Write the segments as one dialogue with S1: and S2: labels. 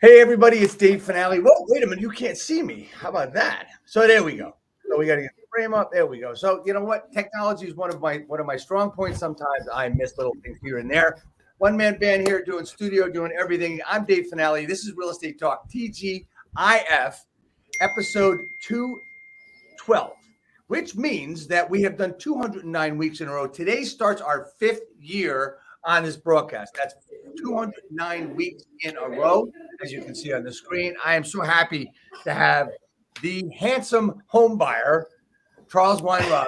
S1: Hey everybody, it's Dave Finale. Whoa, wait a minute, you can't see me. How about that? So there we go. So we got to get the frame up. There we go. So you know what? Technology is one of my strong points. Sometimes I miss little things here and there. One man band here doing studio, doing everything. I'm Dave Finale. This is Real Estate Talk TGIF, episode 212, which means that we have done 209 weeks in a row. Today starts our fifth year on this broadcast. That's 209 weeks in a row, as you can see on the screen. I am so happy to have the handsome home buyer, Charles Weinraub.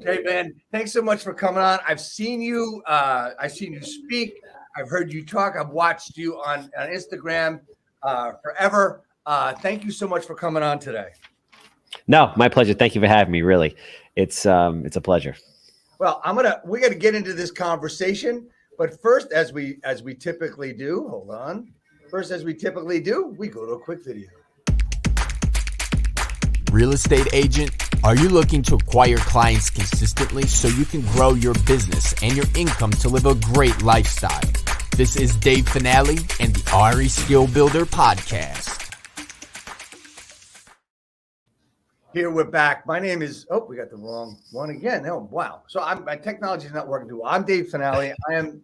S1: Hey man, thanks so much for coming on. I've seen you. I've seen you speak. I've heard you talk. I've watched you on Instagram forever. Thank you so much for coming on today.
S2: No, my pleasure. Thank you for having me. Really, it's a pleasure.
S1: Well, we're gonna get into this conversation, but first, as we typically do, hold on. First, as we typically do, we go to a quick video.
S3: Real estate agent, are you looking to acquire clients consistently so you can grow your business and your income to live a great lifestyle? This is Dave Finale and the RE Skill Builder podcast.
S1: Here we're back. My name is, we got the wrong one again. Oh, wow. So my technology is not working too well. I'm Dave Finale. I am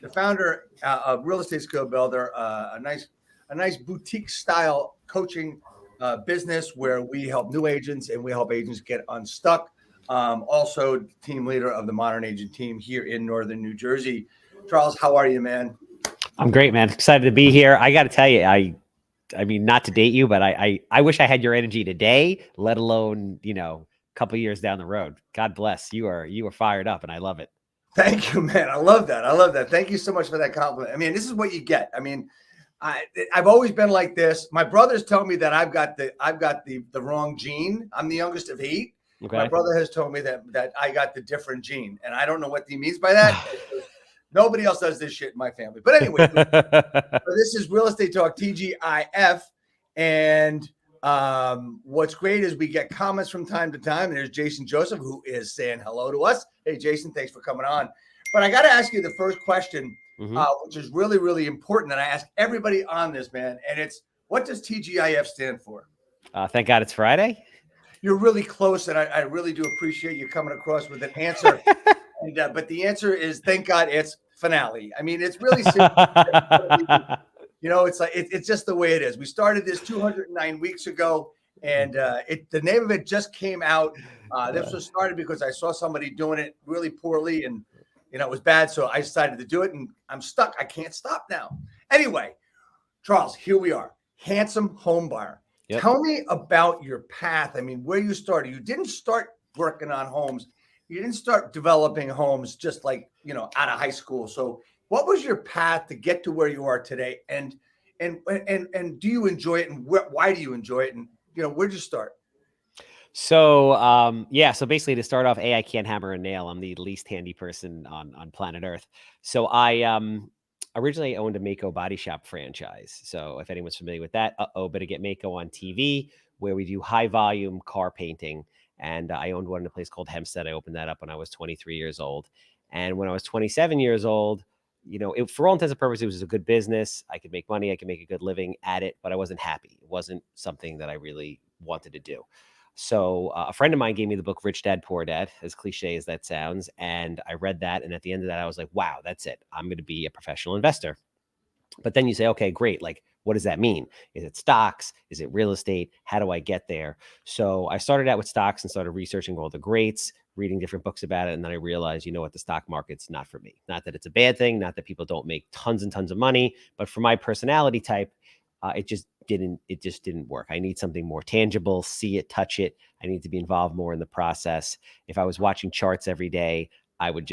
S1: the founder of Real Estate Skill Builder, a nice boutique style coaching business where we help new agents and we help agents get unstuck. Also team leader of the Modern Agent team here in Northern New Jersey. Charles, how are you, man?
S2: I'm great, man. Excited to be here. I got to tell you, I mean, not to date you, but I wish I had your energy today, let alone, a couple of years down the road. God bless. You are fired up and I love it.
S1: Thank you, man. I love that. Thank you so much for that compliment. I mean, this is what you get. I mean, I've always been like this. My brothers tell me that I've got the wrong gene. I'm the youngest of 8. Okay. My brother has told me that I got the different gene, and I don't know what he means by that. Nobody else does this shit in my family. But anyway, this is Real Estate Talk TGIF, and what's great is we get comments from time to time. There's Jason Joseph, who is saying hello to us. Hey, Jason, thanks for coming on. But I got to ask you the first question, which is really, really important. And I ask everybody on this, man. And it's, what does TGIF stand for?
S2: Thank God it's Friday.
S1: You're really close. And I really do appreciate you coming across with an answer. But the answer is, thank God it's finale. I mean, it's really simple. It's like it's just the way it is. We started this 209 weeks ago, and the name of it just came out. This was started because I saw somebody doing it really poorly, and it was bad. So I decided to do it, and I'm stuck. I can't stop now. Anyway, Charles, here we are, handsome home buyer. Yep. Tell me about your path. I mean, where you started. You didn't start working on homes. You didn't start developing homes just like, out of high school. So what was your path to get to where you are today? And do you enjoy it? And why do you enjoy it? And, where'd you start?
S2: So, so basically to start off, I can't hammer a nail. I'm the least handy person on planet Earth. So I originally owned a Mako body shop franchise. So if anyone's familiar with that, better get Mako on TV, where we do high volume car painting. And I owned one in a place called Hempstead. I opened that up when I was 23 years old. And when I was 27 years old, for all intents and purposes, it was a good business. I could make money. I could make a good living at it, but I wasn't happy. It wasn't something that I really wanted to do. So a friend of mine gave me the book, Rich Dad, Poor Dad, as cliche as that sounds. And I read that. And at the end of that, I was like, wow, that's it. I'm going to be a professional investor. But then you say, okay, great. Like, what does that mean? Is it stocks? Is it real estate? How do I get there? So I started out with stocks and started researching all the greats, reading different books about it. And then I realized, the stock market's not for me. Not that it's a bad thing, not that people don't make tons and tons of money, but for my personality type, it just didn't work. I need something more tangible, see it, touch it. I need to be involved more in the process. If I was watching charts every day, I would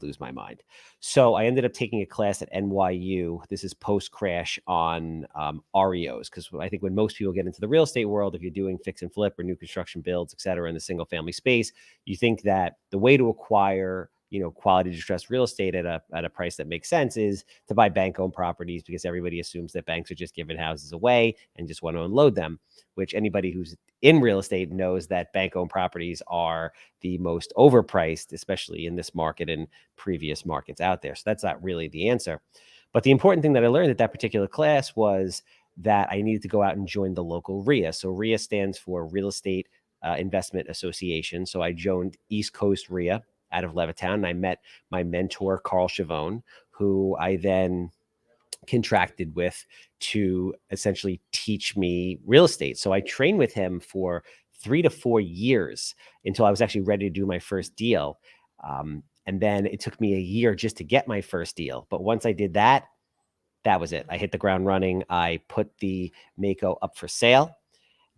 S2: lose my mind. So I ended up taking a class at NYU. This is post-crash on REOs, because I think when most people get into the real estate world, if you're doing fix and flip or new construction builds, et cetera, in the single family space, you think that the way to acquire quality distressed real estate at a price that makes sense is to buy bank-owned properties, because everybody assumes that banks are just giving houses away and just want to unload them, which anybody who's in real estate knows that bank-owned properties are the most overpriced, especially in this market and previous markets out there. So that's not really the answer. But the important thing that I learned at that particular class was that I needed to go out and join the local RIA. So RIA stands for Real Estate Investment Association. So I joined East Coast RIA out of Levittown, and I met my mentor, Carl Chavone, who I then contracted with to essentially teach me real estate. So I trained with him for 3 to 4 years until I was actually ready to do my first deal. And then it took me a year just to get my first deal. But once I did that, that was it. I hit the ground running. I put the Mako up for sale,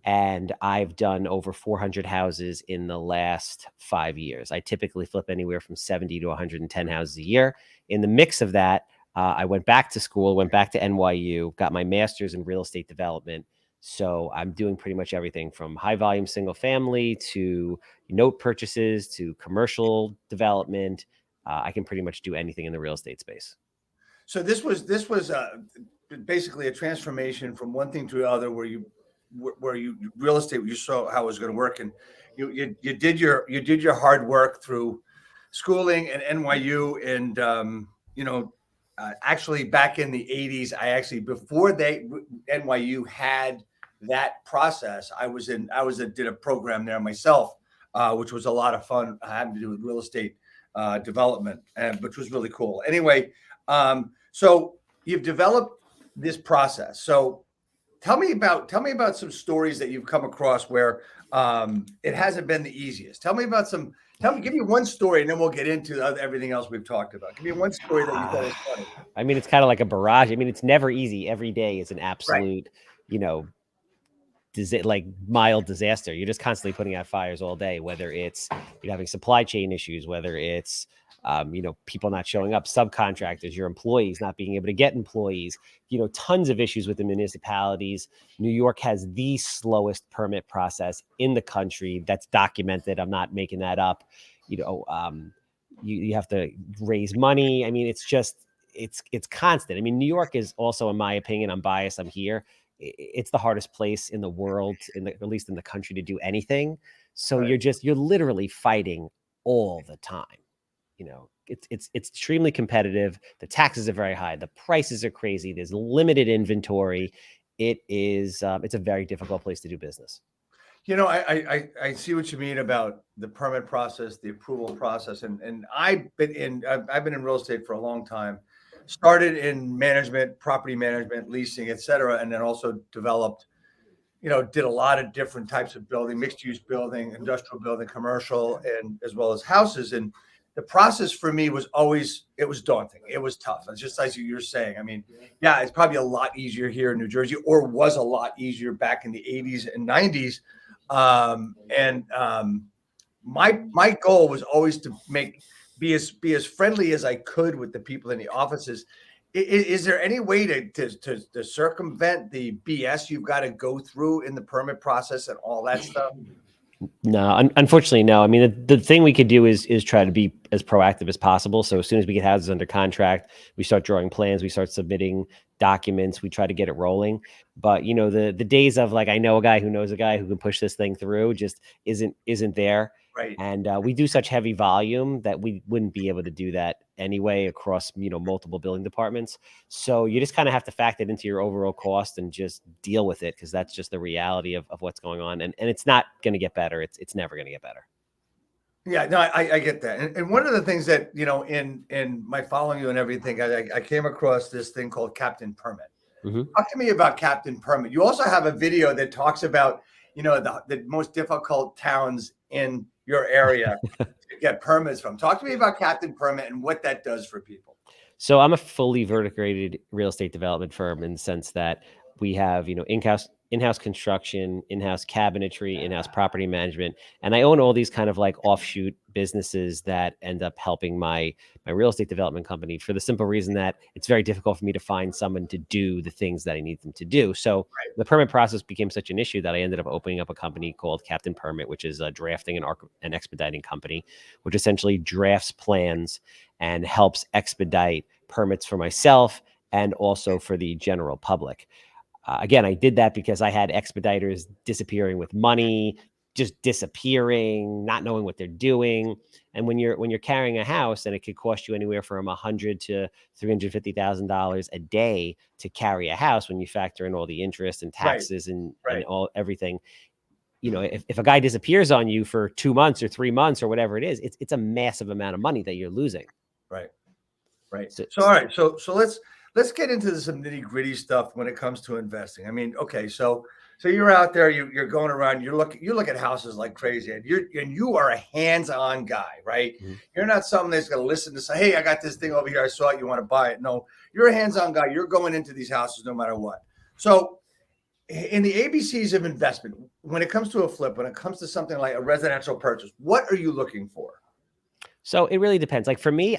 S2: and I've done over 400 houses in the last 5 years. I typically flip anywhere from 70 to 110 houses a year. In the mix of that, I went back to school, went back to NYU, got my master's in real estate development. So I'm doing pretty much everything from high volume single family to note purchases to commercial development. I can pretty much do anything in the real estate space.
S1: So this was basically a transformation from one thing to the other, where you real estate, you saw how it was going to work, and you did your hard work through schooling at NYU, and actually back in the 80s, before NYU had that process, I did a program there myself, which was a lot of fun, having to do with real estate development, which was really cool. Anyway, so you've developed this process. So tell me about some stories that you've come across where it hasn't been the easiest. Give me one story, and then we'll get into everything else we've talked about. Give me one story that you thought was funny.
S2: I mean, it's kind of like a barrage. I mean, it's never easy. Every day is an absolute, like mild disaster. You're just constantly putting out fires all day, whether it's you're having supply chain issues, whether it's people not showing up, subcontractors, your employees not being able to get employees, tons of issues with the municipalities. New York has the slowest permit process in the country. That's documented. I'm not making that up. You have to raise money. I mean, it's constant. I mean, New York is also, in my opinion, I'm biased, I'm here, it's the hardest place in the world, at least in the country, to do anything. So right. You're literally fighting all the time. It's extremely competitive. The taxes are very high. The prices are crazy. There's limited inventory. It's a very difficult place to do business.
S1: I see what you mean about the permit process, the approval process, and I've been in real estate for a long time. Started in management, property management, leasing, et cetera, and then also developed, did a lot of different types of building, mixed use building, industrial building, commercial, and as well as houses. And the process for me was daunting. It was tough. It's just as you're saying. I mean, yeah, it's probably a lot easier here in New Jersey, or was a lot easier back in the 80s and 90s. My goal was always to be as friendly as I could with the people in the offices. Is there any way to circumvent the BS you've got to go through in the permit process and all that stuff?
S2: No, unfortunately, no. I mean, the thing we could do is try to be as proactive as possible. So as soon as we get houses under contract, we start drawing plans, we start submitting documents, we try to get it rolling. But the days of like, I know a guy who knows a guy who can push this thing through just isn't there.
S1: Right.
S2: And we do such heavy volume that we wouldn't be able to do that anyway across multiple building departments. So you just kind of have to factor it into your overall cost and just deal with it, because that's just the reality of what's going on. And it's not going to get better. It's never going to get better.
S1: Yeah, no, I get that. And one of the things that, in my following you and everything, I came across this thing called Captain Permit. Mm-hmm. Talk to me about Captain Permit. You also have a video that talks about, the most difficult towns in your area to get permits from. Talk to me about Captain Permit and what that does for people.
S2: So I'm a fully vertically real estate development firm in the sense that we have, in-house construction, in-house cabinetry, in-house property management. And I own all these kind of like offshoot businesses that end up helping my real estate development company, for the simple reason that it's very difficult for me to find someone to do the things that I need them to do. So the permit process became such an issue that I ended up opening up a company called Captain Permit, which is a drafting and expediting company, which essentially drafts plans and helps expedite permits for myself and also for the general public. Again, I did that because I had expediters disappearing with money, just disappearing, not knowing what they're doing. And when you're carrying a house, and it could cost you anywhere from $100,000 to $350,000 a day to carry a house, when you factor in all the interest and taxes and all everything. If a guy disappears on you for 2 months or 3 months or whatever it is, it's a massive amount of money that you're losing.
S1: Right. So all right. So let's get into some nitty gritty stuff when it comes to investing. I mean, okay, so you're out there, you're going around, you look at houses like crazy, and you are a hands-on guy, right?
S2: Mm-hmm.
S1: You're not someone that's going to listen to say, hey, I got this thing over here, I saw it, you want to buy it? No, you're a hands-on guy. You're going into these houses no matter what. So in the ABCs of investment, when it comes to a flip, when it comes to something like a residential purchase, what are you looking for?
S2: So it really depends. Like for me,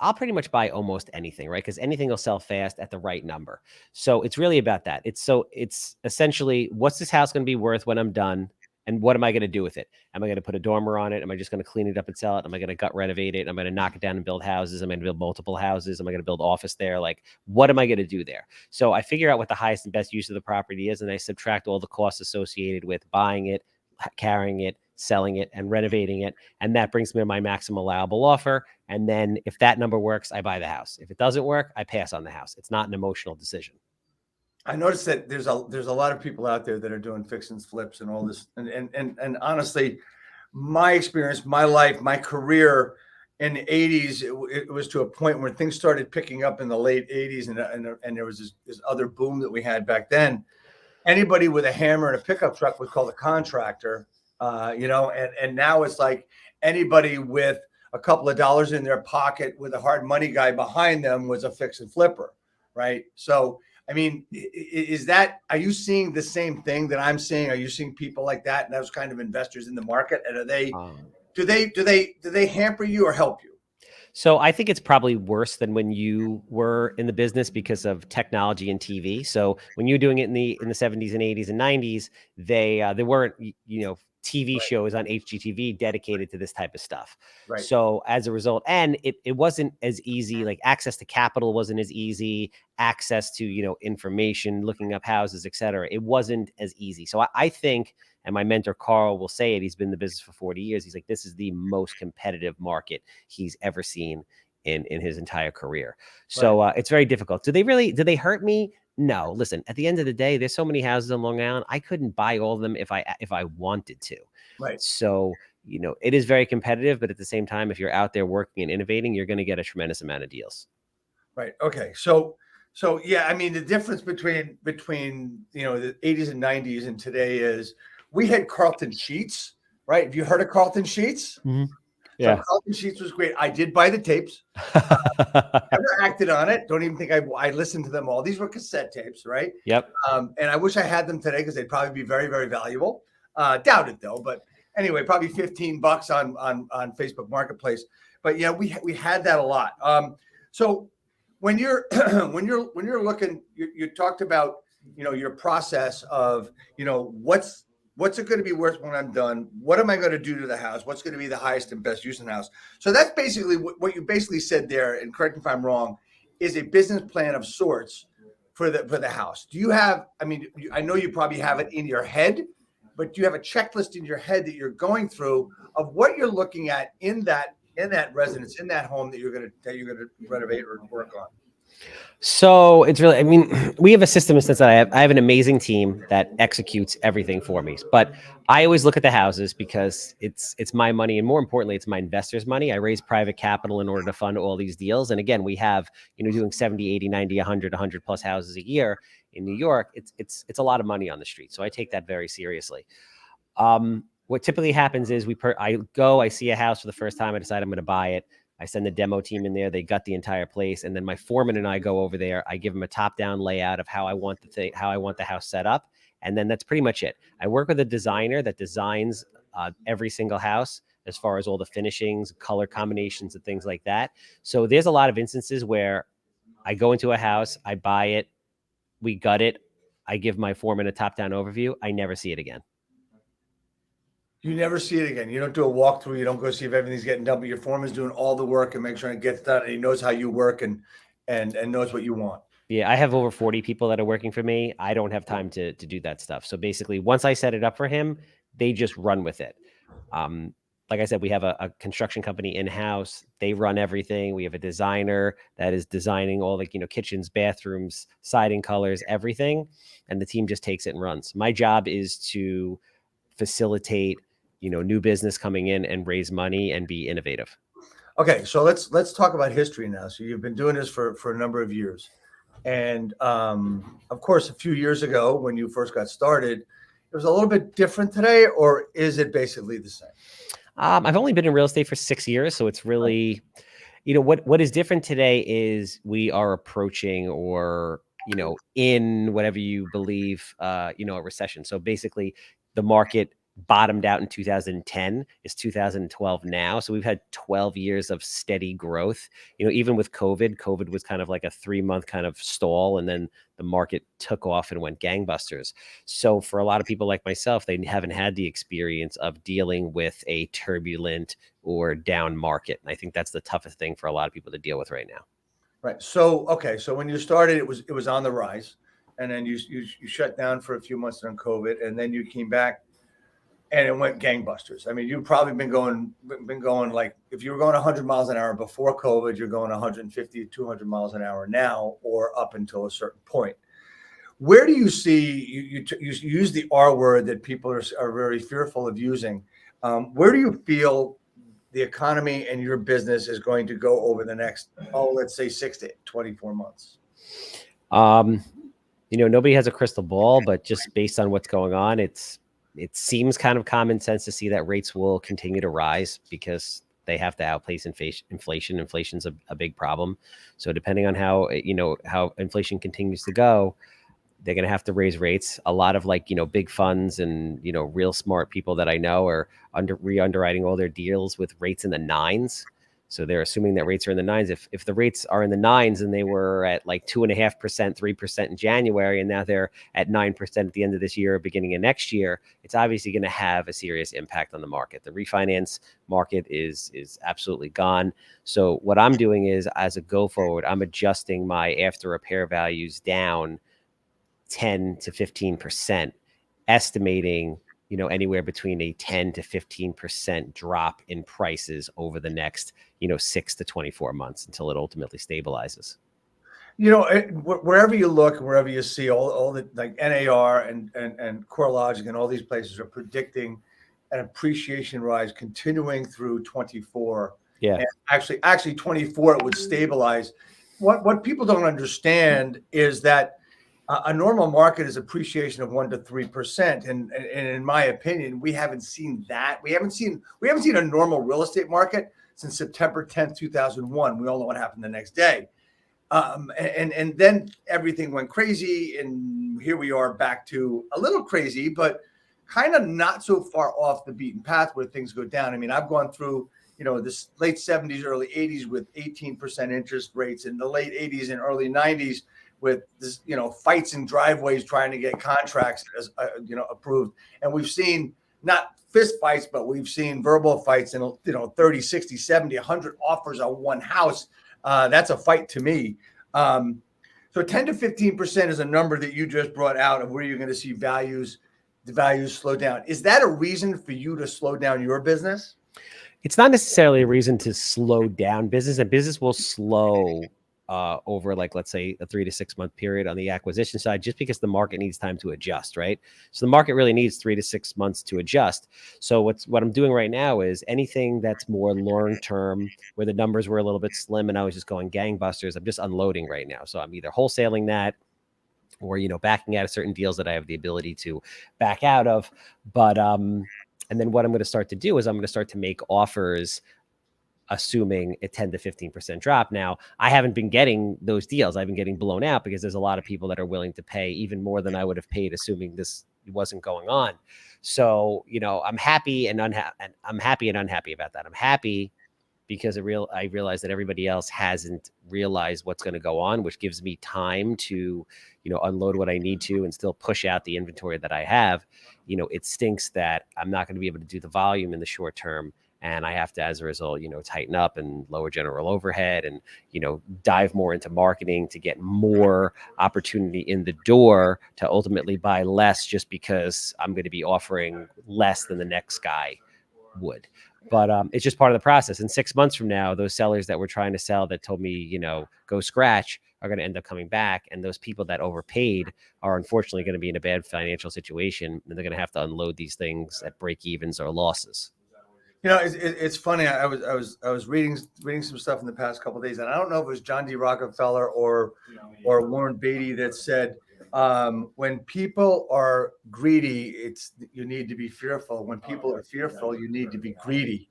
S2: I'll pretty much buy almost anything, right? Because anything will sell fast at the right number. So it's really about that. It's essentially, what's this house going to be worth when I'm done? And what am I going to do with it? Am I going to put a dormer on it? Am I just going to clean it up and sell it? Am I going to gut renovate it? Am I going to knock it down and build houses? Am I going to build multiple houses? Am I going to build office there? Like, what am I going to do there? So I figure out what the highest and best use of the property is, and I subtract all the costs associated with buying it, carrying it, selling it, and renovating it. And that brings me to my maximum allowable offer. And then if that number works, I buy the house. If it doesn't work, I pass on the house. It's not an emotional decision.
S1: I noticed that there's a lot of people out there that are doing fix and flips and all this. And honestly, my experience, my life, my career in the 80s, it was to a point where things started picking up in the late 80s, and there was this other boom that we had back then. Anybody with a hammer and a pickup truck was called a contractor, and now it's like anybody with a couple of dollars in their pocket with a hard money guy behind them was a fix and flipper, right? So I mean, are you seeing the same thing that I'm seeing? Are you seeing people like that and those kind of investors in the market? And do they hamper you or help you?
S2: So I think it's probably worse than when you were in the business because of technology and TV. So when you were doing it in the 70s and 80s and 90s, there weren't, TV shows on HGTV dedicated to this type of stuff.
S1: Right.
S2: So as a result, and it wasn't as easy, like access to capital wasn't as easy, access to, information, looking up houses, et cetera. It wasn't as easy. So I think, and my mentor, Carl, will say it, he's been in the business for 40 years. He's like, this is the most competitive market he's ever seen in his entire career. So it's very difficult. Do they hurt me? No, listen, at the end of the day, there's so many houses in Long Island. I couldn't buy all of them if I wanted to.
S1: Right.
S2: So, it is very competitive, but at the same time, if you're out there working and innovating, you're going to get a tremendous amount of deals.
S1: Right. Okay. So yeah, I mean, the difference between the 80s and 90s and today is we had Carlton Sheets, right? Have you heard of Carlton Sheets?
S2: Mm-hmm. Yeah.
S1: So Carlton Sheets was great. I did buy the tapes. Never acted on it. Don't even think I listened to them all. These were cassette tapes, right?
S2: Yep.
S1: And I wish I had them today because they'd probably be very, very valuable. Doubt it though. But anyway, probably $15 on Facebook Marketplace. But yeah, we had that a lot. So when you're looking, you talked about your process of what's it going to be worth when I'm done? What am I going to do to the house? What's going to be the highest and best use in the house? So that's basically what you basically said there, and correct me if I'm wrong, is a business plan of sorts for the house. Do you have, I know you probably have it in your head, but do you have a checklist in your head that you're going through of what you're looking at in that residence, in that home that you're going to renovate or work on?
S2: So it's really, we have a system in the sense that I have an amazing team that executes everything for me. But I always look at the houses because it's my money, and more importantly, it's my investors' money. I raise private capital in order to fund all these deals. And again, we have, doing 70, 80, 90, 100 plus houses a year in New York. It's a lot of money on the street. So I take that very seriously. What typically happens is I see a house for the first time. I decide I'm going to buy it. I send the demo team in there. They gut the entire place. And then my foreman and I go over there. I give them a top-down layout of how I want the house set up. And then that's pretty much it. I work with a designer that designs every single house as far as all the finishings, color combinations, and things like that. So there's a lot of instances where I go into a house, I buy it, we gut it, I give my foreman a top-down overview. I never see it again.
S1: You never see it again. You don't do a walkthrough. You don't go see if everything's getting done, but your foreman's doing all the work and make sure it gets done. And he knows how you work and knows what you want.
S2: Yeah, I have over 40 people that are working for me. I don't have time to do that stuff. So basically, once I set it up for him, they just run with it. Like I said, we have a construction company in-house. They run everything. We have a designer that is designing all the, kitchens, bathrooms, siding colors, everything. And the team just takes it and runs. My job is to facilitate, new business coming in and raise money and be innovative.
S1: Okay, so let's talk about history now. So you've been doing this for a number of years. And of course, a few years ago when you first got started, it was a little bit different today, or is it basically the same?
S2: I've only been in real estate for 6 years, so it's really, what is different today is we are approaching or, in whatever you believe, a recession. So basically the market bottomed out in 2010. It's 2012 now. So we've had 12 years of steady growth. Even with COVID was kind of like a 3-month kind of stall, and then the market took off and went gangbusters. So for a lot of people like myself, they haven't had the experience of dealing with a turbulent or down market. And I think that's the toughest thing for a lot of people to deal with right now.
S1: Right. So, okay. So when you started, it was on the rise, and then you shut down for a few months during COVID, and then you came back and it went gangbusters. I mean, you've probably been going like, if you were going 100 miles an hour before COVID, you're going 150 to 200 miles an hour now, or up until a certain point. Where do you see, you use the R word that people are very fearful of using. Where do you feel the economy and your business is going to go over the next, let's say 6 to 24 months?
S2: Nobody has a crystal ball, but just based on what's going on, it seems kind of common sense to see that rates will continue to rise because they have to outpace inflation. Inflation's a big problem. So depending on how inflation continues to go, they're going to have to raise rates. A lot of big funds and, real smart people that I know are re-underwriting all their deals with rates in the 9s. So they're assuming that rates are in the 9s. If the rates are in the 9s and they were at 2.5%, 3% in January, and now they're at 9% at the end of this year, beginning of next year, it's obviously going to have a serious impact on the market. The refinance market is absolutely gone. So what I'm doing is, as a go forward, I'm adjusting my after repair values down 10 to 15%, estimating anywhere between a 10 to 15% drop in prices over the next 6 to 24 months until it ultimately stabilizes.
S1: Wherever you look, wherever you see all the NAR and CoreLogic and all these places are predicting an appreciation rise continuing through 24.
S2: Yeah.
S1: And actually 24 it would stabilize. What people don't understand is that a normal market is appreciation of 1 to 3%, and in my opinion, we haven't seen that. We haven't seen a normal real estate market since September 10th, 2001. We all know what happened the next day, and then everything went crazy, and here we are back to a little crazy, but kind of not so far off the beaten path where things go down. I mean, I've gone through this late 70s, early 80s with 18% interest rates, in the late 80s and early 90s. With this, fights in driveways trying to get contracts, approved. And we've seen not fist fights, but we've seen verbal fights and, 30, 60, 70, 100 offers on one house. That's a fight to me. So 10 to 15% is a number that you just brought out of where you're going to see the values slow down. Is that a reason for you to slow down your business?
S2: It's not necessarily a reason to slow down business. And business will slow over let's say a 3 to 6 month period on the acquisition side, just because the market needs time to adjust, right? So the market really needs 3 to 6 months to adjust. So what I'm doing right now is anything that's more long term, where the numbers were a little bit slim and I was just going gangbusters, I'm just unloading right now. So I'm either wholesaling that or backing out of certain deals that I have the ability to back out of. But and then what I'm going to start to do is I'm going to start to make offers assuming a 10 to 15% drop. Now, I haven't been getting those deals. I've been getting blown out because there's a lot of people that are willing to pay even more than I would have paid, assuming this wasn't going on. So, I'm happy and unhappy about that. I'm happy because I realize that everybody else hasn't realized what's going to go on, which gives me time to, unload what I need to and still push out the inventory that I have. It stinks that I'm not going to be able to do the volume in the short term. and I have to, as a result, tighten up and lower general overhead and, dive more into marketing to get more opportunity in the door to ultimately buy less just because I'm going to be offering less than the next guy would. But it's just part of the process. And 6 months from now, those sellers that were trying to sell that told me, go scratch, are going to end up coming back. And those people that overpaid are unfortunately going to be in a bad financial situation, and they're going to have to unload these things at break evens or losses.
S1: It's funny. I was reading some stuff in the past couple of days, and I don't know if it was John D. Rockefeller or Warren Beatty that said, when people are greedy, you need to be fearful. When people are fearful, you need to be greedy.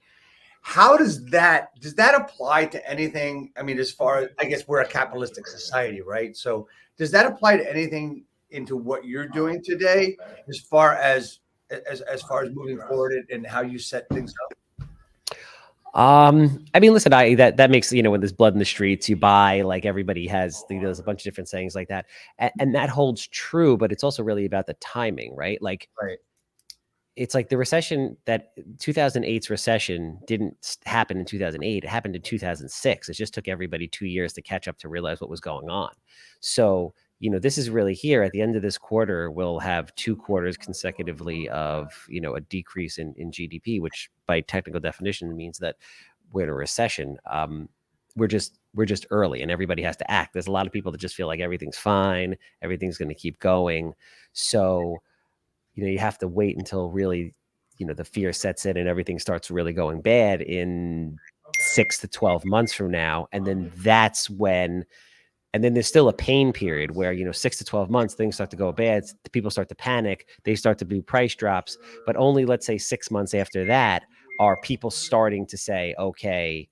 S1: How does that apply to anything? I mean, as far as, I guess we're a capitalistic society, right? So does that apply to anything into what you're doing today, as far as moving forward and how you set things up?
S2: I mean, listen, that makes, when there's blood in the streets, you buy, like everybody has, there's a bunch of different sayings like that. And that holds true, but it's also really about the timing, right? Like,
S1: right.
S2: It's like the recession, that 2008's recession didn't happen in 2008. It happened in 2006. It just took everybody 2 years to catch up to realize what was going on. So, this is really here at the end of this quarter, we'll have 2 quarters consecutively of, a decrease in GDP, which by technical definition means that we're in a recession. We're just early and everybody has to act. There's a lot of people that just feel like everything's fine. Everything's going to keep going. So, you have to wait until really, the fear sets in and everything starts really going bad in 6 to 12 months from now. And then that's when, and then there's still a pain period where, 6 to 12 months, things start to go bad. People start to panic. They start to do price drops. But only, let's say, 6 months after that, are people starting to say, okay,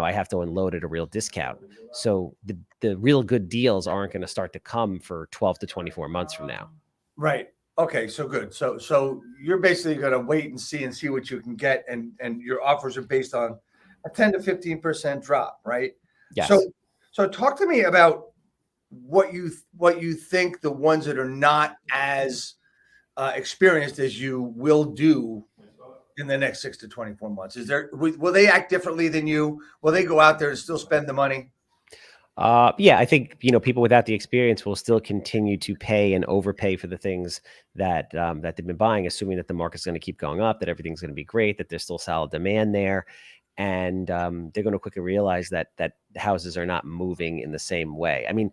S2: I have to unload at a real discount. So the real good deals aren't going to start to come for 12 to 24 months from now.
S1: Right. Okay. So good. So you're basically going to wait and see what you can get. And your offers are based on a 10 to 15% drop, right?
S2: Yes.
S1: So talk to me about what you think the ones that are not as experienced as you will do in the next 6 to 24 months. Will they act differently than you? Will they go out there and still spend the money?
S2: Yeah, I think, people without the experience will still continue to pay and overpay for the things that they've been buying, assuming that the market's going to keep going up, that everything's going to be great, that there's still solid demand there. And they're going to quickly realize that houses are not moving in the same way. I mean,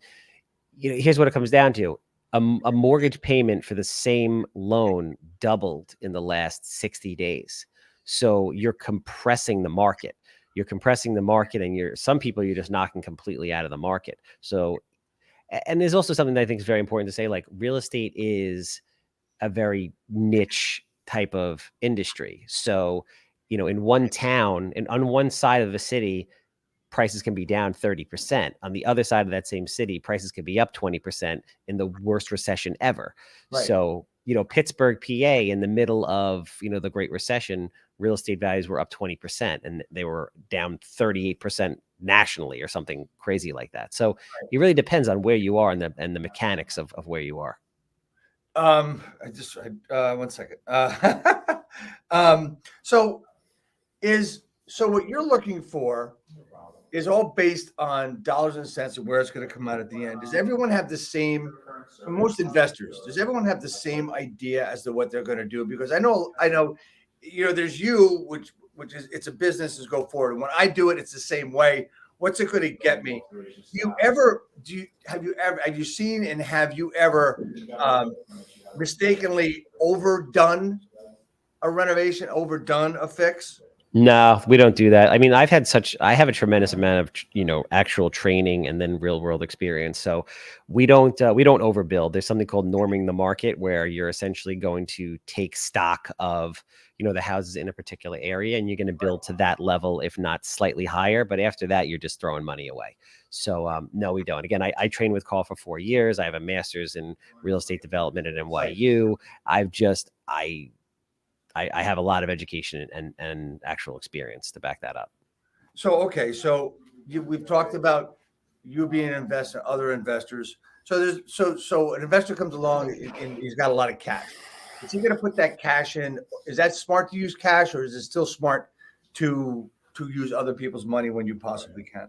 S2: here's what it comes down to. A mortgage payment for the same loan doubled in the last 60 days. So you're compressing the market. And some people you're just knocking completely out of the market. So, and there's also something that I think is very important to say, like real estate is a very niche type of industry. So, in one town and on one side of the city, prices can be down 30%. On the other side of that same city, prices could be up 20% in the worst recession ever. Right. So, Pittsburgh, PA, in the middle of, the Great Recession, real estate values were up 20% and they were down 38% nationally or something crazy like that. So it really depends on where you are and the mechanics of where you are.
S1: One second. So what you're looking for is all based on dollars and cents and where it's going to come out at the end. Does everyone have the same, most investors, does everyone have the same idea as to what they're going to do? Because I know, there's you, which is, it's a business, is go forward. And when I do it, it's the same way. What's it going to get me? Have you seen and have you ever mistakenly overdone a renovation, overdone a fix?
S2: No, we don't do that. I mean, I have a tremendous amount of, actual training and then real world experience. So we don't overbuild. There's something called norming the market, where you're essentially going to take stock of, the houses in a particular area, and you're going to build to that level, if not slightly higher. But after that, you're just throwing money away. So no, we don't. Again, I trained with Carl for 4 years. I have a master's in real estate development at NYU. I have a lot of education and actual experience to back that up.
S1: So, okay. So we've talked about you being an investor, other investors. So an investor comes along and he's got a lot of cash. Is he going to put that cash in? Is that smart to use cash, or is it still smart to use other people's money when you possibly can.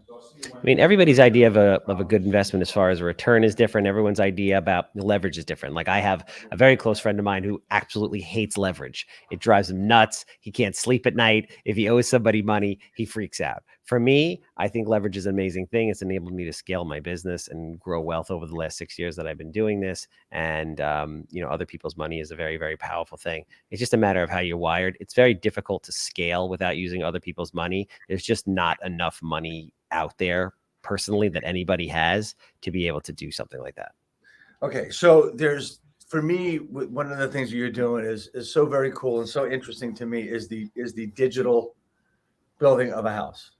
S2: I mean, everybody's idea of a good investment as far as a return is different. Everyone's idea about leverage is different. Like I have a very close friend of mine who absolutely hates leverage. It drives him nuts. He can't sleep at night. If he owes somebody money, he freaks out. For me, I think leverage is an amazing thing. It's enabled me to scale my business and grow wealth over the last 6 years that I've been doing this. And, other people's money is a very, very powerful thing. It's just a matter of how you're wired. It's very difficult to scale without using other people's money. There's just not enough money out there personally that anybody has to be able to do something like that.
S1: Okay. So for me, one of the things you're doing is so very cool and so interesting to me is the digital building of a house.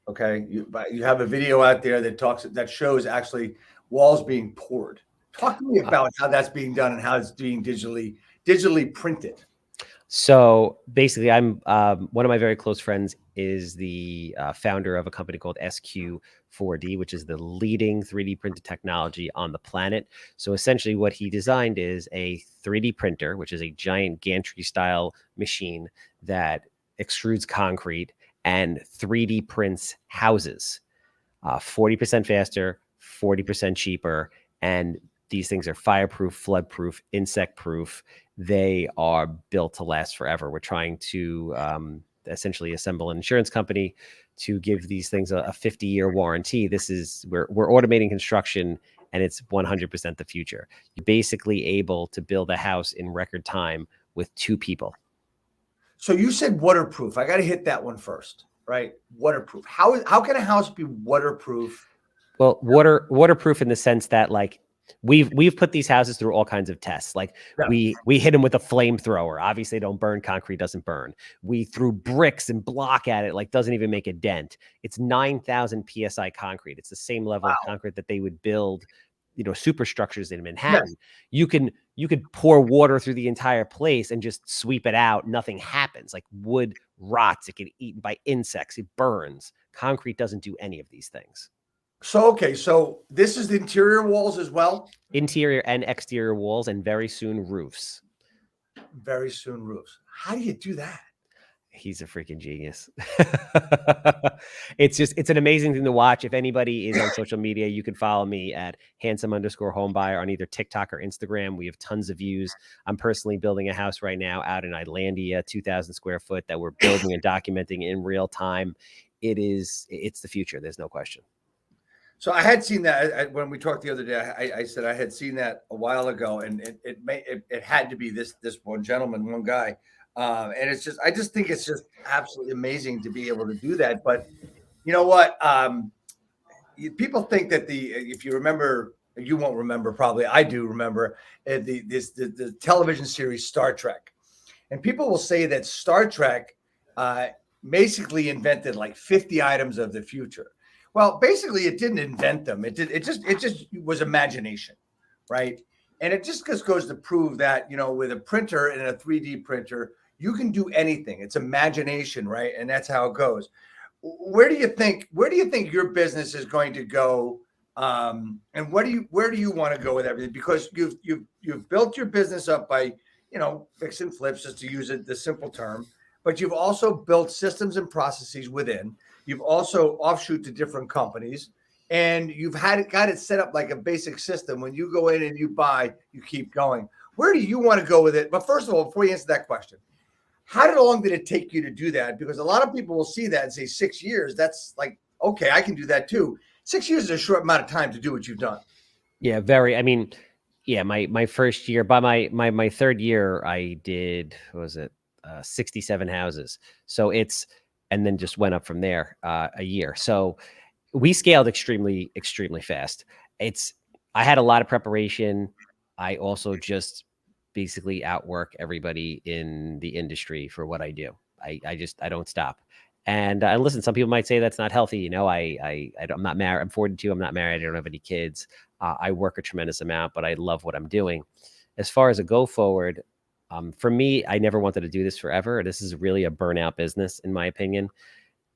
S1: Okay. You have a video out there that shows actually walls being poured. Talk to me about how that's being done and how it's being digitally printed.
S2: So basically, I'm one of my very close friends is the founder of a company called SQ4D, which is the leading 3D printed technology on the planet. So essentially what he designed is a 3D printer, which is a giant gantry style machine that extrudes concrete and 3D prints houses 40% faster, 40% cheaper. And these things are fireproof, floodproof, insect proof. They are built to last forever. We're trying to essentially assemble an insurance company to give these things a 50-year warranty. We're automating construction, and it's 100% the future. You're basically able to build a house in record time with 2 people.
S1: So you said waterproof. I got to hit that one first, right? Waterproof. How can a house be waterproof?
S2: Well, waterproof in the sense that like we've put these houses through all kinds of tests. Like we hit them with a flamethrower. Obviously, they don't burn. Concrete doesn't burn. We threw bricks and block at it, like doesn't even make a dent. It's 9,000 psi concrete. It's the same level of concrete that they would build, superstructures in Manhattan. Yes. You could pour water through the entire place and just sweep it out. Nothing happens. Like wood rots. It get eaten by insects. It burns. Concrete doesn't do any of these things.
S1: So, okay. So this is the interior walls as well?
S2: Interior and exterior walls, and very soon roofs.
S1: Very soon roofs. How do you do that?
S2: He's a freaking genius. It's an amazing thing to watch. If anybody is on social media, you can follow me at handsome_homebuyer on either TikTok or Instagram. We have tons of views. I'm personally building a house right now out in Islandia, 2,000 square foot that we're building and documenting in real time. It's the future. There's no question.
S1: So I had seen that when we talked the other day. I said I had seen that a while ago, and it had to be this one gentleman, one guy. And I just think it's just absolutely amazing to be able to do that. But you know what? People think that if you remember, you won't remember, probably I do remember the television series Star Trek, and people will say that Star Trek basically invented like 50 items of the future. Well, basically, it didn't invent them. It just was imagination, right? And it just goes to prove that with a printer and a 3D printer, you can do anything. It's imagination, right? And that's how it goes. Where do you think your business is going to go? And where do you want to go with everything? Because you've built your business up by fix and flips, just to use the simple term. But you've also built systems and processes within. You've also offshoot to different companies, and you've got it set up like a basic system. When you go in and you buy, you keep going. Where do you want to go with it? But first of all, before you answer that question, how long did it take you to do that? Because a lot of people will see that and say 6 years. That's like, okay, I can do that too. 6 years is a short amount of time to do what you've done.
S2: Yeah, very. I mean, yeah, my first year, by my third year, I did, 67 houses. So and then just went up from there a year. So we scaled extremely, extremely fast. I had a lot of preparation. I also just basically outwork everybody in the industry for what I do. I don't stop. And listen, some people might say that's not healthy. I'm not married. I'm 42. I'm not married. I don't have any kids. I work a tremendous amount, but I love what I'm doing. As far as a go forward, for me, I never wanted to do this forever. This is really a burnout business, in my opinion.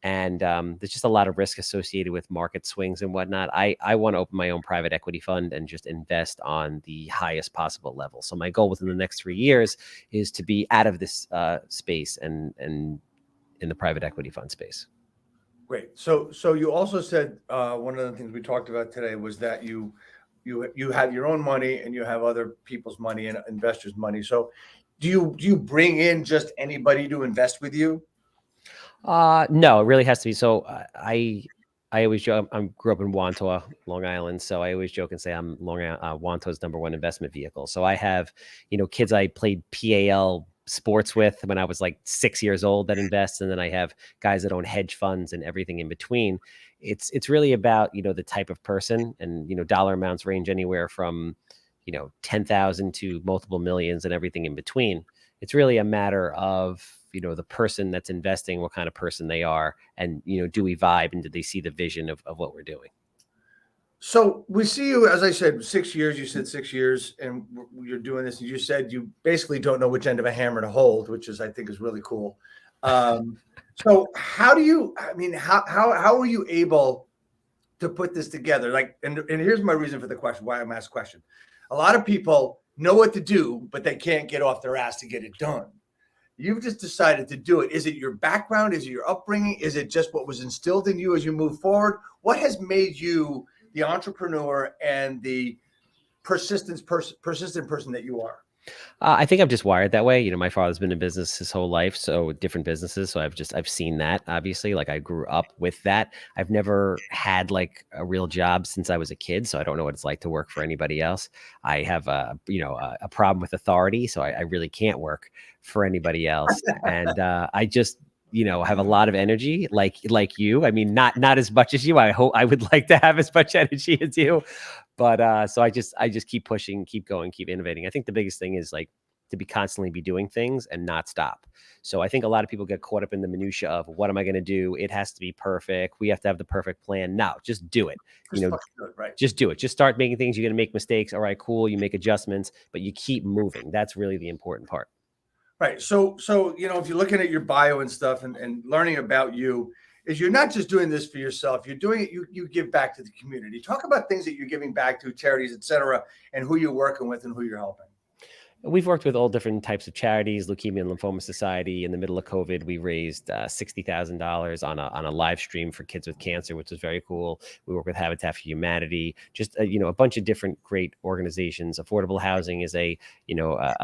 S2: And there's just a lot of risk associated with market swings and whatnot. I want to open my own private equity fund and just invest on the highest possible level. So my goal within the next 3 years is to be out of this space and in the private equity fund space.
S1: Great. So you also said one of the things we talked about today was that you have your own money and you have other people's money and investors' money. So do you bring in just anybody to invest with you?
S2: No, it really has to be. So I always joke. I grew up in Wantagh, Long Island, so I always joke and say I'm Wantagh's #1 investment vehicle. So I have, kids I played PAL sports with when I was like 6 years old that invest, and then I have guys that own hedge funds and everything in between. It's really about the type of person, and dollar amounts range anywhere from 10,000 to multiple millions and everything in between. It's really a matter of the person that's investing, what kind of person they are, and do we vibe and do they see the vision of what we're doing.
S1: So we see you, as I said, 6 years. You said 6 years, and you're doing this. And you said you basically don't know which end of a hammer to hold, which I think is really cool. So how do you? I mean, how were you able to put this together? Like, and here's my reason for the question. Why I'm asked the question. A lot of people know what to do, but they can't get off their ass to get it done. You've just decided to do it. Is it your background? Is it your upbringing? Is it just what was instilled in you as you move forward? What has made you the entrepreneur and the persistent person that you are?
S2: I think I'm just wired that way. My father's been in business his whole life, so different businesses. So I've seen that, obviously. Like, I grew up with that. I've never had like a real job since I was a kid, so I don't know what it's like to work for anybody else. I have a problem with authority, so I really can't work for anybody else. And I just have a lot of energy, like you. I mean, not as much as you. I hope I would like to have as much energy as you, but so I just keep pushing, keep going, keep innovating. I think the biggest thing is like to constantly be doing things and not stop. So I think a lot of people get caught up in the minutia of what am I going to do? It has to be perfect. We have to have the perfect plan. No, just do it.
S1: Right.
S2: Just do it. Just start making things. You're going to make mistakes. All right, cool. You make adjustments, but you keep moving. That's really the important part.
S1: Right. So if you're looking at your bio and stuff and learning about you, is you're not just doing this for yourself. You're doing it. You give back to the community. Talk about things that you're giving back to, charities, et cetera, and who you're working with and who you're helping.
S2: We've worked with all different types of charities. Leukemia and Lymphoma Society. In the middle of COVID, we raised $60,000 on a live stream for kids with cancer, which was very cool. We work with Habitat for Humanity. Just a bunch of different great organizations. Affordable housing is a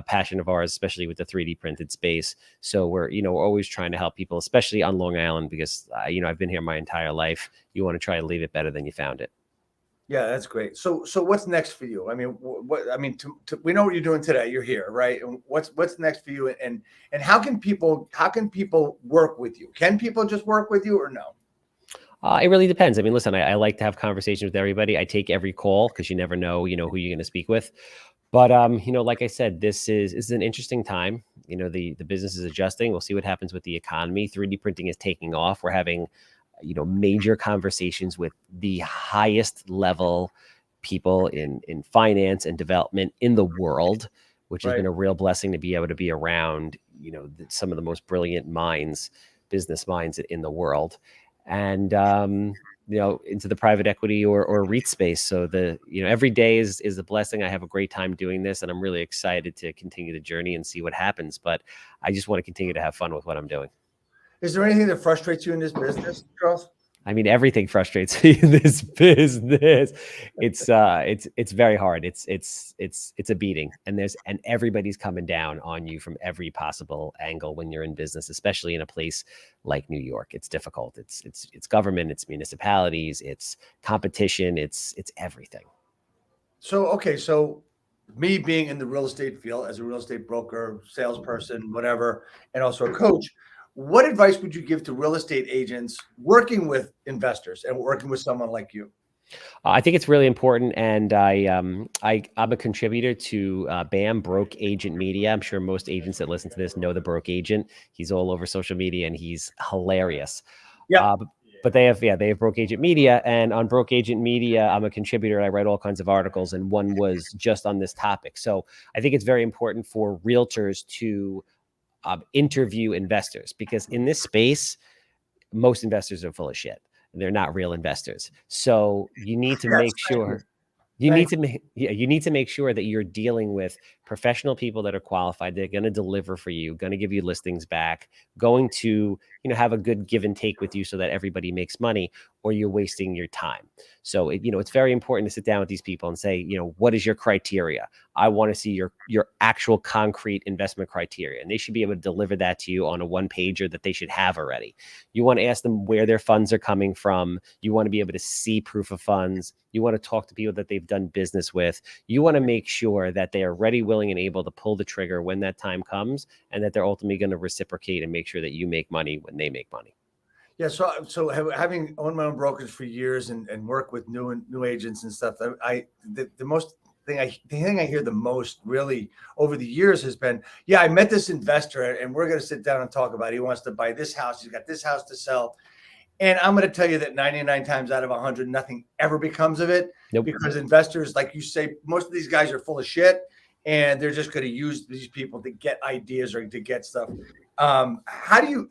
S2: passion of ours, especially with the 3D printed space. So we're always trying to help people, especially on Long Island, because I've been here my entire life. You want to try to leave it better than you found it.
S1: Yeah, that's great. So what's next for you? I mean, we know what you're doing today. You're here, right? And what's next for you? And how can people work with you? Can people just work with you or no?
S2: It really depends. I mean, listen, I like to have conversations with everybody. I take every call because you never know, who you're going to speak with. But like I said, this is an interesting time. The business is adjusting. We'll see what happens with the economy. 3D printing is taking off. We're having major conversations with the highest level people in finance and development in the world, which has been a real blessing to be able to be around, some of the most brilliant business minds in the world. And, into the private equity or REIT space. So every day is a blessing. I have a great time doing this, and I'm really excited to continue the journey and see what happens. But I just want to continue to have fun with what I'm doing.
S1: Is there anything that frustrates you in this business, Charles?
S2: I mean, everything frustrates me in this business. It's very hard. It's a beating, and everybody's coming down on you from every possible angle when you're in business, especially in a place like New York. It's difficult. It's government, it's municipalities, it's competition, it's everything.
S1: So me being in the real estate field as a real estate broker, salesperson, whatever, and also a coach, what advice would you give to real estate agents working with investors and working with someone like you?
S2: I think it's really important, and I'm a contributor to BAM, Broke Agent Media. I'm sure most agents that listen to this know the Broke Agent. He's all over social media, and he's hilarious.
S1: Yeah.
S2: But they have Broke Agent Media, and on Broke Agent Media, I'm a contributor. I write all kinds of articles, and one was just on this topic. So I think it's very important for realtors to interview investors, because in this space, most investors are full of shit. They're not real investors. So you need to make sure you need to make sure that you're dealing with professional people that are qualified. They're going to deliver for you, going to give you listings back, going to, have a good give and take with you so that everybody makes money, or you're wasting your time. So, it's very important to sit down with these people and say, what is your criteria? I want to see your actual concrete investment criteria, and they should be able to deliver that to you on a one pager that they should have already. You want to ask them where their funds are coming from. You want to be able to see proof of funds. You want to talk to people that they've done business with. You want to make sure that they are ready, willing, and able to pull the trigger when that time comes, and that they're ultimately going to reciprocate and make sure that you make money when they make money.
S1: Yeah. So having owned my own brokerage for years and work with new agents and stuff, the thing I hear the most really over the years has been, yeah, I met this investor and we're going to sit down and talk about it. He wants to buy this house. He's got this house to sell. And I'm going to tell you that 99 times out of 100, nothing ever becomes of it.
S2: Nope.
S1: Because investors, like you say, most of these guys are full of shit and they're just going to use these people to get ideas or to get stuff. How do you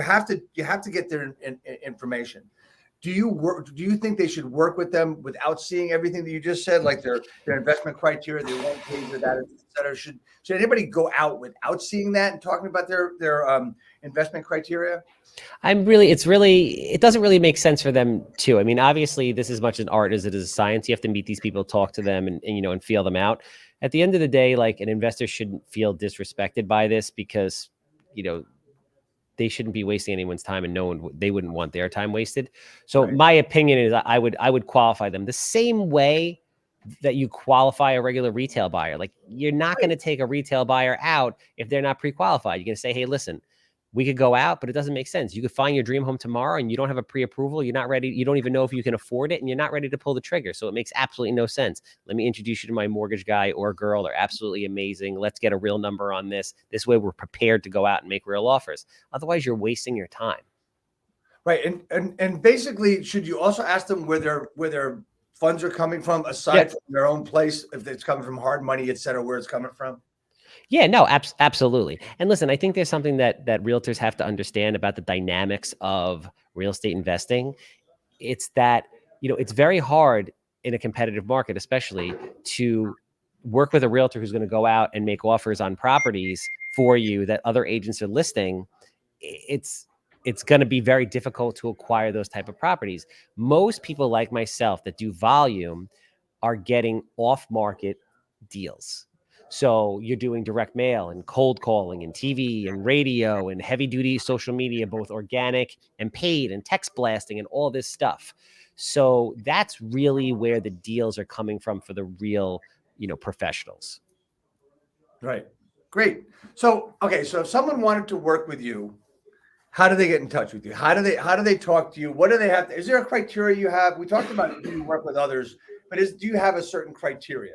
S1: have to get their information? Do you think they should work with them without seeing everything that you just said, like their investment criteria, their one page of that, et cetera? Should anybody go out without seeing that and talking about their investment criteria?
S2: It doesn't really make sense for them to. I mean, obviously this is as much an art as it is a science. You have to meet these people, talk to them, and feel them out. At the end of the day, like, an investor shouldn't feel disrespected by this, because, they shouldn't be wasting anyone's time, and they wouldn't want their time wasted. So
S1: Right.
S2: My opinion is I would qualify them the same way that you qualify a regular retail buyer. Like, you're not going to take a retail buyer out if they're not pre-qualified. You're going to say, hey, listen, we could go out, but it doesn't make sense. You could find your dream home tomorrow and you don't have a pre-approval. You're not ready. You don't even know if you can afford it, and you're not ready to pull the trigger. So it makes absolutely no sense. Let me introduce you to my mortgage guy or girl. They're absolutely amazing. Let's get a real number on this. This way we're prepared to go out and make real offers. Otherwise, you're wasting your time.
S1: Right. And basically, should you also ask them where their funds are coming from, aside from their own place, if it's coming from hard money, et cetera, where it's coming from?
S2: Yeah, no, absolutely. And listen, I think there's something that realtors have to understand about the dynamics of real estate investing. It's that, it's very hard in a competitive market, especially, to work with a realtor who's going to go out and make offers on properties for you that other agents are listing. It's going to be very difficult to acquire those type of properties. Most people like myself that do volume are getting off-market deals. So you're doing direct mail and cold calling and TV and radio and heavy duty social media, both organic and paid, and text blasting and all this stuff. So that's really where the deals are coming from for the real, professionals.
S1: Right. Great. So, okay. So if someone wanted to work with you, how do they get in touch with you? How do they talk to you? What do they have? Is there a criteria you have? We talked about do you work with others, but do you have a certain criteria?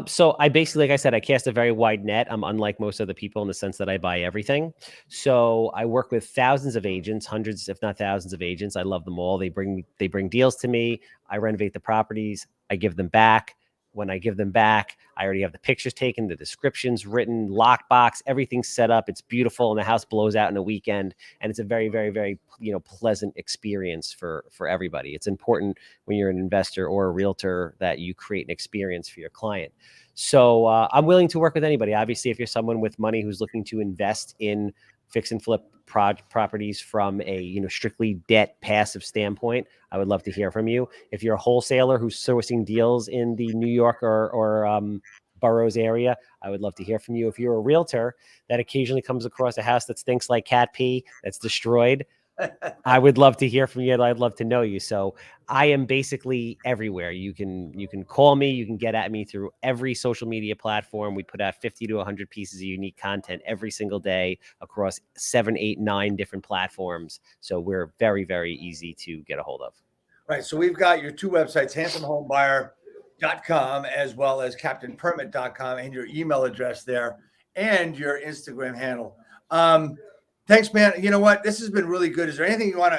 S2: So I basically, like I said, I cast a very wide net. I'm unlike most other people in the sense that I buy everything. So I work with thousands of agents, hundreds, if not thousands of agents. I love them all. They bring deals to me. I renovate the properties. I give them back. When I give them back, I already have the pictures taken, the descriptions written, lockbox, everything's set up. It's beautiful, and the house blows out in a weekend. And it's a very, very, very, pleasant experience for everybody. It's important when you're an investor or a realtor that you create an experience for your client. So I'm willing to work with anybody. Obviously, if you're someone with money who's looking to invest in fix and flip properties from a strictly debt passive standpoint, I would love to hear from you. If you're a wholesaler who's sourcing deals in the New York or boroughs area, I would love to hear from you. If you're a realtor that occasionally comes across a house that stinks like cat pee, that's destroyed, I would love to hear from you, and I'd love to know you. So I am basically everywhere. You can call me. You can get at me through every social media platform. We put out 50 to 100 pieces of unique content every single day across 7, 8, 9 different platforms. So we're very, very easy to get a hold of.
S1: Right. So we've got your two websites, handsomehomebuyer.com as well as captainpermit.com, and your email address there and your Instagram handle. Thanks, man. You know what? This has been really good. Is there anything you want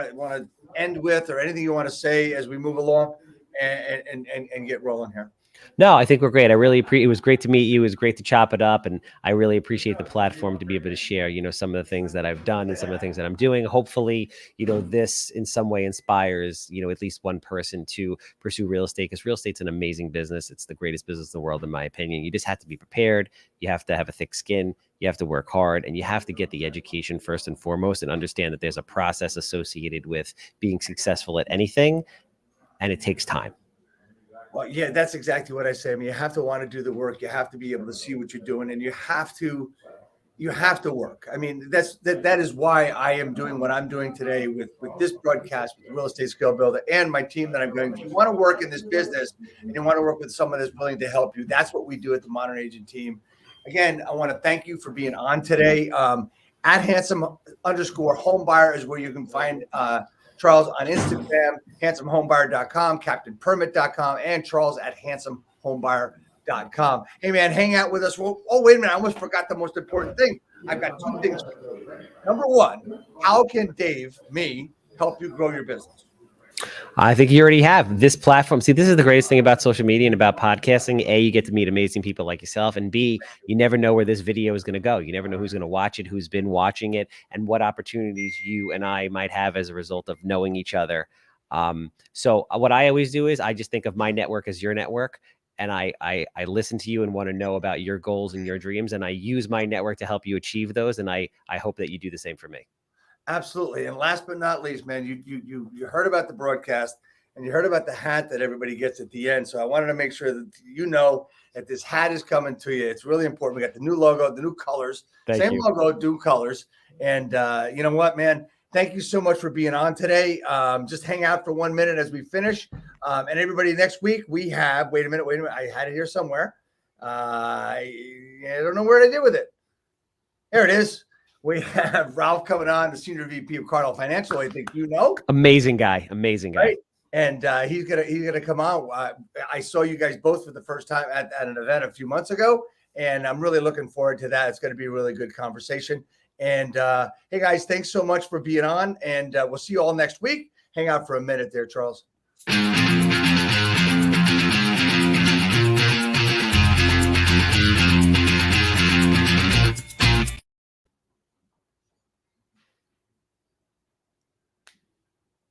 S1: to end with, or anything you want to say as we move along and get rolling here?
S2: No, I think we're great. It was great to meet you. It was great to chop it up. And I really appreciate the platform to be able to share, some of the things that I've done and some of the things that I'm doing. Hopefully, this in some way inspires, at least one person to pursue real estate, because real estate's an amazing business. It's the greatest business in the world, in my opinion. You just have to be prepared. You have to have a thick skin. You have to work hard, and you have to get the education first and foremost, and understand that there's a process associated with being successful at anything, and it takes time.
S1: Well, yeah, that's exactly what I say. I mean, you have to want to do the work. You have to be able to see what you're doing, and you have to work. I mean, that is why I am doing what I'm doing today with this broadcast, with the Real Estate Skill Builder, and my team that I'm going. If you want to work in this business and you want to work with someone that's willing to help you, that's what we do at the Modern Agent team. Again, I want to thank you for being on today. At handsome_homebuyer is where you can find Charles on Instagram, handsomehomebuyer.com, captainpermit.com, and Charles at handsomehomebuyer.com. Hey, man, hang out with us. Well, oh, wait a minute. I almost forgot the most important thing. I've got 2 things. Number 1, how can Dave, me, help you grow your business?
S2: I think you already have this platform. See, this is the greatest thing about social media and about podcasting. A, you get to meet amazing people like yourself. And B, you never know where this video is going to go. You never know who's going to watch it, who's been watching it, and what opportunities you and I might have as a result of knowing each other. So what I always do is I just think of my network as your network. And I listen to you and want to know about your goals and your dreams. And I use my network to help you achieve those. And I hope that you do the same for me.
S1: Absolutely. And last but not least, man, you heard about the broadcast and you heard about the hat that everybody gets at the end. So I wanted to make sure that you know that this hat is coming to you. It's really important. We got the new logo, the new colors, same logo, new colors. And you know what, man? Thank you so much for being on today. Just hang out for 1 minute as we finish. And everybody, next week we have, wait a minute. I had it here somewhere. I don't know where to do with it. There it is. We have Ralph coming on, the Senior VP of Cardinal Financial. I think you know.
S2: Amazing guy. Right?
S1: And he's gonna come on. I saw you guys both for the first time at an event a few months ago, and I'm really looking forward to that. It's going to be a really good conversation. And hey guys, thanks so much for being on, and we'll see you all next week. Hang out for a minute there, Charles.